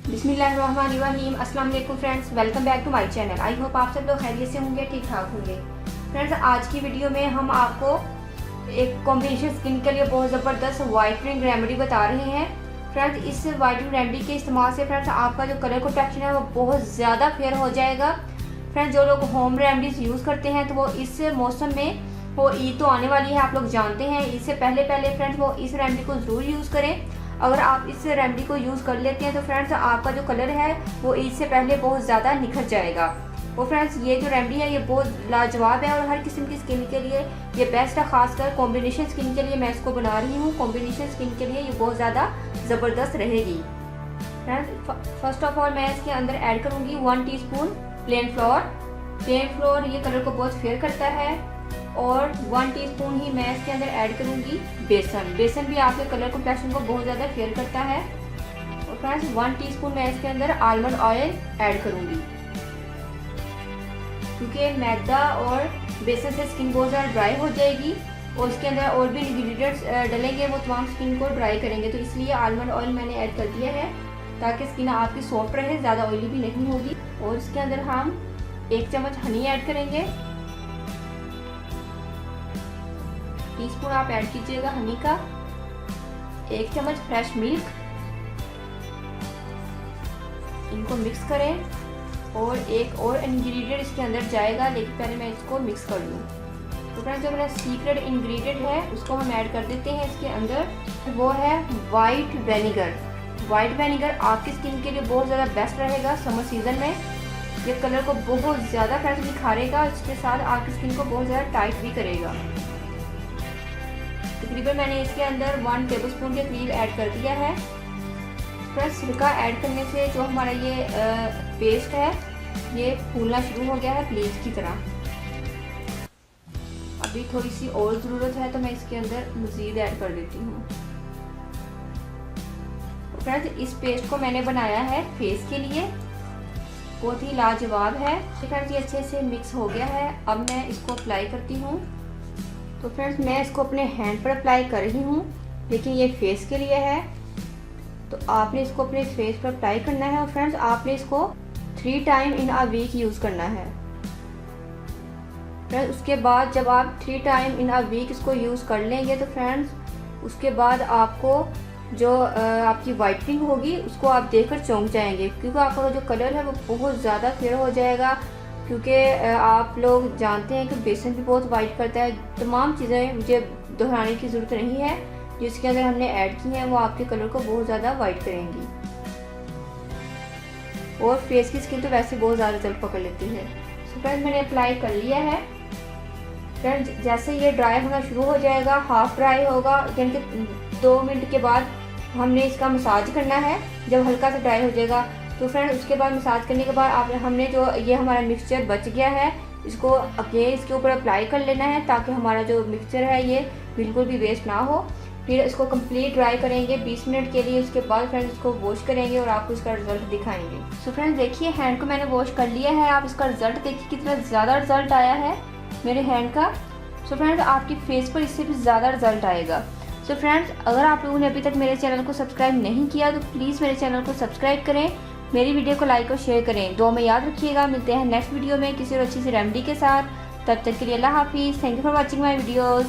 बिस्मिल्लाहिर्रहमानिर्रहीम। अस्सलाम वालेकुम friends, welcome back to my channel. I hope आप सब लोग खैरियत से होंगे, ठीक ठाक होंगे। फ्रेंड्स, आज की वीडियो में हम आपको एक कॉम्बिनेशन स्किन के लिए बहुत ज़बरदस्त वाइटनिंग रेमेडी बता रहे हैं। फ्रेंड्स, इस वाइटनिंग रेमेडी के इस्तेमाल से फ्रेंड्स आपका जो कलर कॉम्प्लेक्शन है वो बहुत ज़्यादा फेयर हो जाएगा। फ्रेंड्स, जो लोग होम रेमेडीज़ यूज़ करते हैं तो वो इस मौसम में, वो ईद तो आने वाली है, आप लोग जानते हैं। इससे पहले फ्रेंड्स वो इस रेमेडी को ज़रूर यूज़ करें। अगर आप इस रेमेडी को यूज़ कर लेते हैं तो फ्रेंड्स आपका जो कलर है वो ईद से पहले बहुत ज़्यादा निखर जाएगा। वो फ्रेंड्स ये जो रेमेडी है ये बहुत लाजवाब है और हर किस्म की स्किन के लिए ये बेस्ट है। खासकर कॉम्बिनेशन स्किन के लिए मैं इसको बना रही हूँ। कॉम्बिनेशन स्किन के लिए ये बहुत ज़्यादा ज़बरदस्त रहेगी। फ्रेंड्स, फर्स्ट ऑफ ऑल मैं इसके अंदर ऐड करूँगी 1 teaspoon plain flour. Plain flour ये कलर को बहुत फेयर करता है। और 1 टीस्पून ही मैं इसके अंदर ऐड करूंगी बेसन। बेसन भी आपके कलर कॉम्प्लेक्शन को बहुत ज़्यादा फेयर करता है। और फ्रेंड्स 1 टीस्पून मैं इसके अंदर आलमंड ऑयल ऐड करूंगी, क्योंकि मैदा और बेसन से स्किन बहुत ज़्यादा ड्राई हो जाएगी और इसके अंदर और भी इंग्रेडिएंट्स डलेंगे वो तमाम स्किन को ड्राई करेंगे। तो इसलिए आलमंड ऑयल मैंने ऐड कर दिया है ताकि स्किन आपकी सॉफ्ट रहे, ज़्यादा ऑयली भी नहीं होगी। और इसके अंदर हम 1 चम्मच हनी ऐड करेंगे। टीस्पून आप ऐड कीजिएगा हनी का। 1 चम्मच फ्रेश मिल्क, इनको मिक्स करें। और एक और इंग्रेडिएंट इसके अंदर जाएगा, लेकिन पहले मैं इसको मिक्स कर लूँ। तो फ्रेंड्स, जो मेरा सीक्रेट इंग्रेडिएंट है उसको हम ऐड कर देते हैं इसके अंदर। वो है वाइट विनेगर। वाइट विनेगर आपकी स्किन के लिए बहुत ज़्यादा बेस्ट रहेगा समर सीजन में। ये कलर को बहुत ज़्यादा फ्रेश निखारेगा, इसके साथ आपकी स्किन को बहुत ज़्यादा टाइट भी करेगा। तकरीबन मैंने इसके अंदर 1 टेबलस्पून के करीब ऐड कर दिया है। फ्रेंड्स, सिरका ऐड करने से जो हमारा ये पेस्ट है ये फूलना शुरू हो गया है ब्लीच की तरह। अभी थोड़ी सी और ज़रूरत है तो मैं इसके अंदर मज़ीद ऐड कर देती हूँ। फ्रेंड्स, इस पेस्ट को मैंने बनाया है फेस के लिए, बहुत ही लाजवाब है। फ्रेंड्स, ये अच्छे से मिक्स हो गया है। अब मैं इसको अप्लाई करती हूँ। तो फ्रेंड्स, मैं इसको अपने हैंड पर अप्लाई कर रही हूँ, लेकिन ये फेस के लिए है तो आपने इसको अपने फेस पर अप्लाई करना है। और फ्रेंड्स, आपने इसको 3 time in a week use करना है। फ्रेंड्स, उसके बाद जब आप 3 टाइम इन अ वीक इसको यूज़ कर लेंगे तो फ्रेंड्स उसके बाद आपको जो आपकी वाइटनिंग होगी उसको आप देखकर चौंक जाएंगे, क्योंकि आपका जो कलर है वो बहुत ज़्यादा फेयर हो जाएगा। क्योंकि आप लोग जानते हैं कि बेसन भी बहुत वाइट करता है। तमाम चीज़ें मुझे दोहराने की ज़रूरत नहीं है, जिसके अंदर हमने ऐड की हैं वो आपके कलर को बहुत ज़्यादा वाइट करेंगी। और फेस की स्किन तो वैसे बहुत ज़्यादा जल्द पकड़ लेती है। सो फ्रेंड्स, मैंने अप्लाई कर लिया है। फ्रेंड्स, जैसे ये ड्राई होना शुरू हो जाएगा, हाफ ड्राई होगा, यानी कि 2 मिनट के बाद हमने इसका मसाज करना है। जब हल्का सा ड्राई हो जाएगा तो फ्रेंड उसके बाद मसाज करने के बाद हमने जो ये हमारा मिक्सचर बच गया है इसको अगेन इसके ऊपर अप्लाई कर लेना है, ताकि हमारा जो मिक्सचर है ये बिल्कुल भी वेस्ट ना हो। फिर इसको कंप्लीट ड्राई करेंगे 20 मिनट के लिए। उसके बाद फ्रेंड्स इसको वॉश करेंगे और आपको इसका रिजल्ट दिखाएंगे। सो फ्रेंड्स, देखिए हैंड को मैंने वॉश कर लिया है। आप इसका रिजल्ट देखिए कितना ज़्यादा रिजल्ट आया है मेरे हैंड का। सो फ्रेंड्स, आपकी फेस पर इससे भी ज़्यादा रिजल्ट आएगा। सो फ्रेंड्स, अगर आप लोगों ने अभी तक मेरे चैनल को सब्सक्राइब नहीं किया तो प्लीज़ मेरे चैनल को सब्सक्राइब करें, मेरी वीडियो को लाइक और शेयर करें। दुआ में याद रखिएगा। मिलते हैं नेक्स्ट वीडियो में किसी और अच्छी सी रेमेडी के साथ। तब तक के लिए अल्लाह हाफिज़। Thank you for watching my videos.